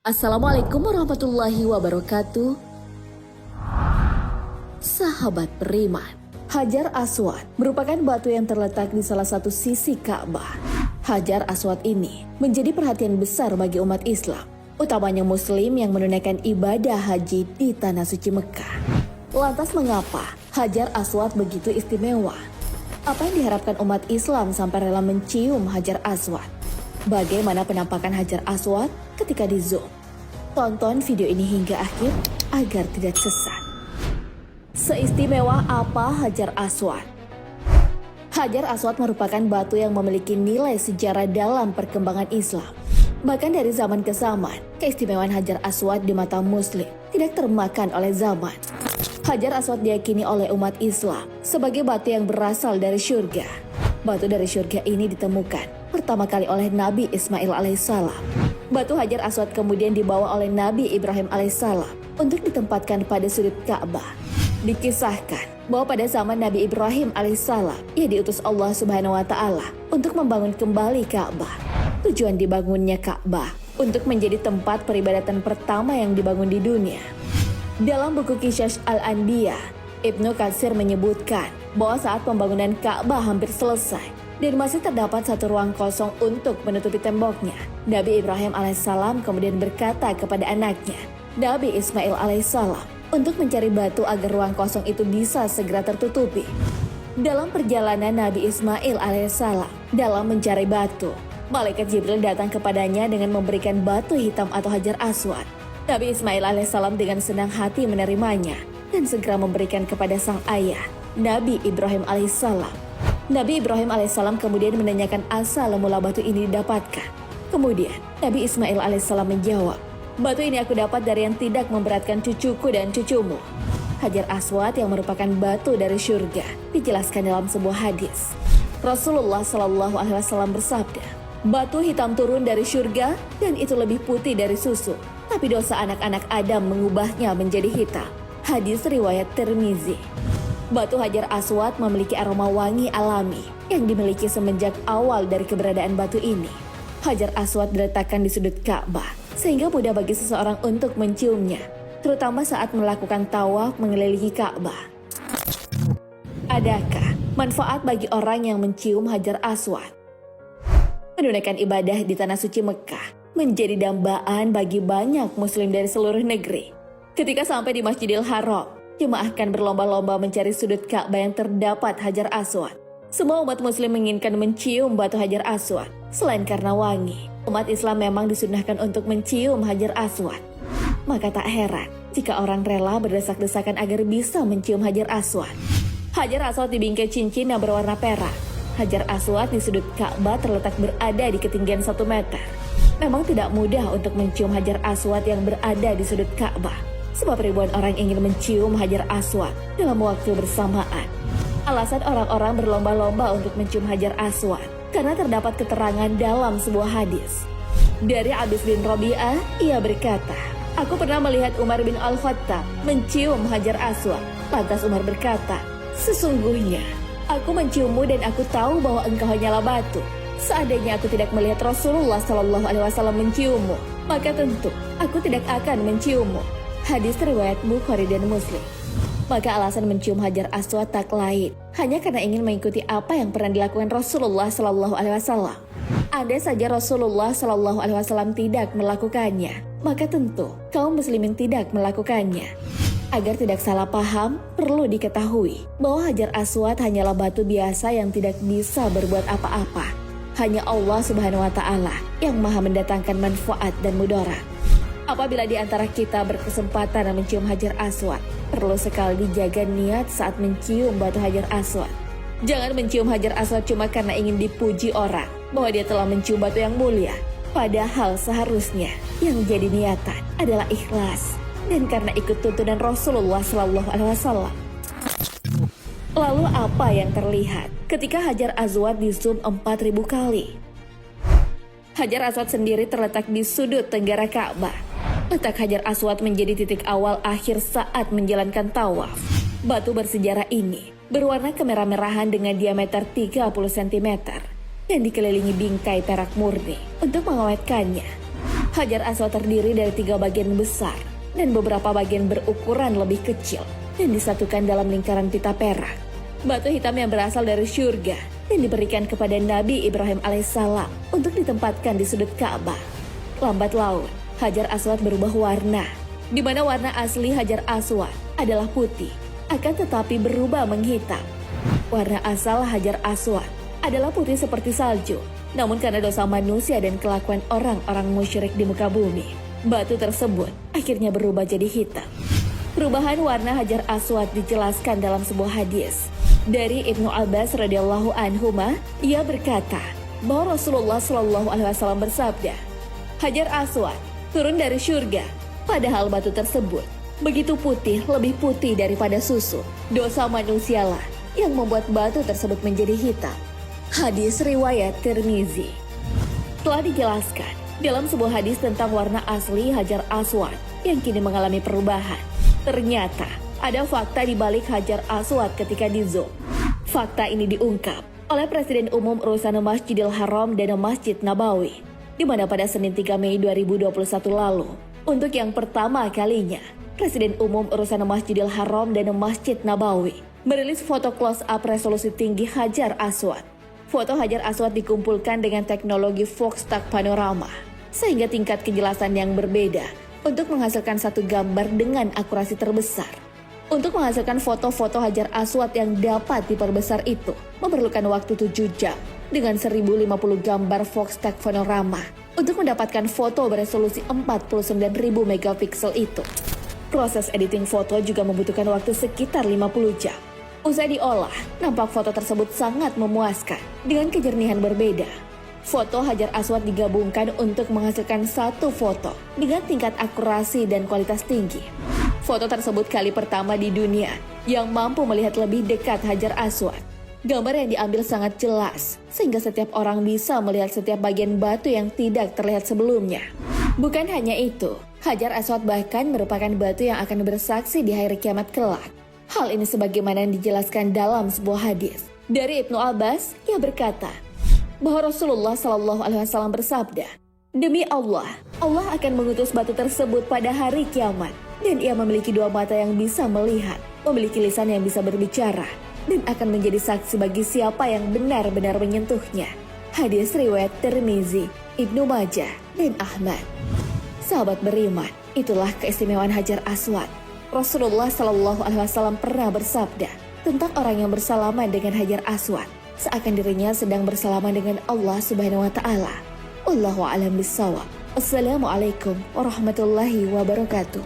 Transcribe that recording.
Assalamualaikum warahmatullahi wabarakatuh. Sahabat beriman, Hajar Aswad merupakan batu yang terletak di salah satu sisi Ka'bah. Hajar Aswad ini menjadi perhatian besar bagi umat Islam, utamanya muslim yang menunaikan ibadah haji di Tanah Suci Mekah. Lantas mengapa Hajar Aswad begitu istimewa? Apa yang diharapkan umat Islam sampai rela mencium Hajar Aswad? Bagaimana penampakan Hajar Aswad ketika di zoom? Tonton video ini hingga akhir agar tidak sesat. Seistimewa apa Hajar Aswad? Hajar Aswad merupakan batu yang memiliki nilai sejarah dalam perkembangan Islam. Bahkan dari zaman ke zaman, keistimewaan Hajar Aswad di mata muslim tidak termakan oleh zaman. Hajar Aswad diyakini oleh umat Islam sebagai batu yang berasal dari syurga. Batu dari syurga ini ditemukan pertama kali oleh Nabi Ismail alaihissalam. Batu Hajar Aswad kemudian dibawa oleh Nabi Ibrahim alaihissalam untuk ditempatkan pada sudut Ka'bah. Dikisahkan bahwa pada zaman Nabi Ibrahim alaihissalam, ia diutus Allah Subhanahu wa Ta'ala untuk membangun kembali Ka'bah. Tujuan dibangunnya Ka'bah untuk menjadi tempat peribadatan pertama yang dibangun di dunia. Dalam buku Qisas Al-Anbiya, Ibnu Katsir menyebutkan bahwa saat pembangunan Ka'bah hampir selesai dan masih terdapat satu ruang kosong untuk menutupi temboknya, Nabi Ibrahim alaihissalam kemudian berkata kepada anaknya, Nabi Ismail alaihissalam, untuk mencari batu agar ruang kosong itu bisa segera tertutupi. Dalam perjalanan Nabi Ismail alaihissalam dalam mencari batu, malaikat Jibril datang kepadanya dengan memberikan batu hitam atau Hajar Aswad. Nabi Ismail alaihissalam dengan senang hati menerimanya dan segera memberikan kepada sang ayah, Nabi Ibrahim alaihissalam. Nabi Ibrahim alaihissalam kemudian menanyakan asal mula batu ini didapatkan. Kemudian Nabi Ismail alaihissalam menjawab, batu ini aku dapat dari yang tidak memberatkan cucuku dan cucumu. Hajar Aswad yang merupakan batu dari syurga dijelaskan dalam sebuah hadis. Rasulullah Shallallahu Alaihi Wasallam bersabda, batu hitam turun dari syurga dan itu lebih putih dari susu, tapi dosa anak-anak Adam mengubahnya menjadi hitam. Hadis riwayat Tirmizi. Batu Hajar Aswad memiliki aroma wangi alami yang dimiliki semenjak awal dari keberadaan batu ini. Hajar Aswad diletakkan di sudut Ka'bah sehingga mudah bagi seseorang untuk menciumnya, terutama saat melakukan tawaf mengelilingi Ka'bah. Adakah manfaat bagi orang yang mencium Hajar Aswad? Menunaikan ibadah di Tanah Suci Mekah menjadi dambaan bagi banyak muslim dari seluruh negeri. Ketika sampai di Masjidil Haram, jemaah akan berlomba-lomba mencari sudut Ka'bah yang terdapat Hajar Aswad. Semua umat muslim menginginkan mencium batu Hajar Aswad. Selain karena wangi, umat Islam memang disunahkan untuk mencium Hajar Aswad. Maka tak heran jika orang rela berdesak-desakan agar bisa mencium Hajar Aswad. Hajar Aswad dibingkai cincin yang berwarna perak. Hajar Aswad di sudut Ka'bah terletak berada di ketinggian 1 meter. Memang tidak mudah untuk mencium Hajar Aswad yang berada di sudut Ka'bah, sebab ribuan orang ingin mencium Hajar Aswad dalam waktu bersamaan. Alasan orang-orang berlomba-lomba untuk mencium Hajar Aswad karena terdapat keterangan dalam sebuah hadis. Dari Abis bin Rabi'ah, ia berkata, aku pernah melihat Umar bin Al-Khattab mencium Hajar Aswad. Lantas Umar berkata, sesungguhnya aku menciummu dan aku tahu bahwa engkau hanyalah batu. Seandainya aku tidak melihat Rasulullah Shallallahu Alaihi Wasallam menciummu, maka tentu aku tidak akan menciummu. Hadis riwayat Bukhari dan Muslim. Maka alasan mencium Hajar Aswad tak lain hanya karena ingin mengikuti apa yang pernah dilakukan Rasulullah Shallallahu Alaihi Wasallam. Andai saja Rasulullah Shallallahu Alaihi Wasallam tidak melakukannya, maka tentu kaum muslimin tidak melakukannya. Agar tidak salah paham, perlu diketahui bahwa Hajar Aswad hanyalah batu biasa yang tidak bisa berbuat apa-apa. Hanya Allah Subhanahu wa Ta'ala yang maha mendatangkan manfaat dan mudarat. Apabila di antara kita berkesempatan mencium Hajar Aswad, perlu sekali dijaga niat saat mencium batu Hajar Aswad. Jangan mencium Hajar Aswad cuma karena ingin dipuji orang bahwa dia telah mencium batu yang mulia. Padahal seharusnya yang jadi niatan adalah ikhlas dan karena ikut tuntunan Rasulullah Shallallahu Alaihi Wasallam. Lalu apa yang terlihat ketika Hajar Aswad di zoom 4000 kali? Hajar Aswad sendiri terletak di sudut tenggara Ka'bah. Letak Hajar Aswad menjadi titik awal akhir saat menjalankan tawaf. Batu bersejarah ini berwarna kemerah-merahan dengan diameter 30 cm dan dikelilingi bingkai perak murni untuk mengawetkannya. Hajar Aswad terdiri dari 3 bagian besar dan beberapa bagian berukuran lebih kecil dan disatukan dalam lingkaran pita perak. Batu hitam yang berasal dari syurga dan diberikan kepada Nabi Ibrahim alaihissalam untuk ditempatkan di sudut Ka'bah. Lambat laun, Hajar Aswad berubah warna, di mana warna asli Hajar Aswad adalah putih, akan tetapi berubah menghitam. Warna asal Hajar Aswad adalah putih seperti salju, namun karena dosa manusia dan kelakuan orang-orang musyrik di muka bumi, batu tersebut akhirnya berubah jadi hitam. Perubahan warna Hajar Aswad dijelaskan dalam sebuah hadis dari Ibnu Abbas radhiyallahu anhuma. Ia berkata bahwa Rasulullah Shallallahu alaihi wasallam bersabda, Hajar Aswad turun dari syurga, padahal batu tersebut begitu putih, lebih putih daripada susu. Dosa manusialah yang membuat batu tersebut menjadi hitam. Hadis riwayat Tirmizi. Telah dijelaskan dalam sebuah hadis tentang warna asli Hajar Aswad yang kini mengalami perubahan. Ternyata ada fakta di balik Hajar Aswad ketika di-zoom. Fakta ini diungkap oleh Presiden Umum Urusan Masjidil Haram dan Masjid Nabawi, di mana pada Senin 3 Mei 2021 lalu, untuk yang pertama kalinya, Presiden Umum Urusan Masjidil Haram dan Masjid Nabawi merilis foto close-up resolusi tinggi Hajar Aswad. Foto Hajar Aswad dikumpulkan dengan teknologi Foxtag Panorama, sehingga tingkat kejelasan yang berbeda untuk menghasilkan satu gambar dengan akurasi terbesar. Untuk menghasilkan foto-foto Hajar Aswad yang dapat diperbesar itu memerlukan waktu 7 jam dengan 1050 gambar Foxtag Panorama untuk mendapatkan foto beresolusi 49.000 megapiksel itu. Proses editing foto juga membutuhkan waktu sekitar 50 jam. Usai diolah, nampak foto tersebut sangat memuaskan dengan kejernihan berbeda. Foto Hajar Aswad digabungkan untuk menghasilkan satu foto dengan tingkat akurasi dan kualitas tinggi. Foto tersebut kali pertama di dunia yang mampu melihat lebih dekat Hajar Aswad. Gambar yang diambil sangat jelas, sehingga setiap orang bisa melihat setiap bagian batu yang tidak terlihat sebelumnya. Bukan hanya itu, Hajar Aswad bahkan merupakan batu yang akan bersaksi di hari kiamat kelak. Hal ini sebagaimana yang dijelaskan dalam sebuah hadis dari Ibnu Abbas yang berkata bahwa Rasulullah Shallallahu alaihi wasallam bersabda, "Demi Allah, Allah akan mengutus batu tersebut pada hari kiamat, dan ia memiliki 2 mata yang bisa melihat, memiliki lisan yang bisa berbicara, dan akan menjadi saksi bagi siapa yang benar-benar menyentuhnya." Hadis riwayat Tirmizi, Ibnu Majah, dan Ahmad. Sahabat beriman, itulah keistimewaan Hajar Aswad. Rasulullah Shallallahu alaihi wasallam pernah bersabda tentang orang yang bersalaman dengan Hajar Aswad, seakan dirinya sedang bersalaman dengan Allah Subhanahu wa taala. Wallahu a'lam bissawab. Assalamualaikum warahmatullahi wabarakatuh.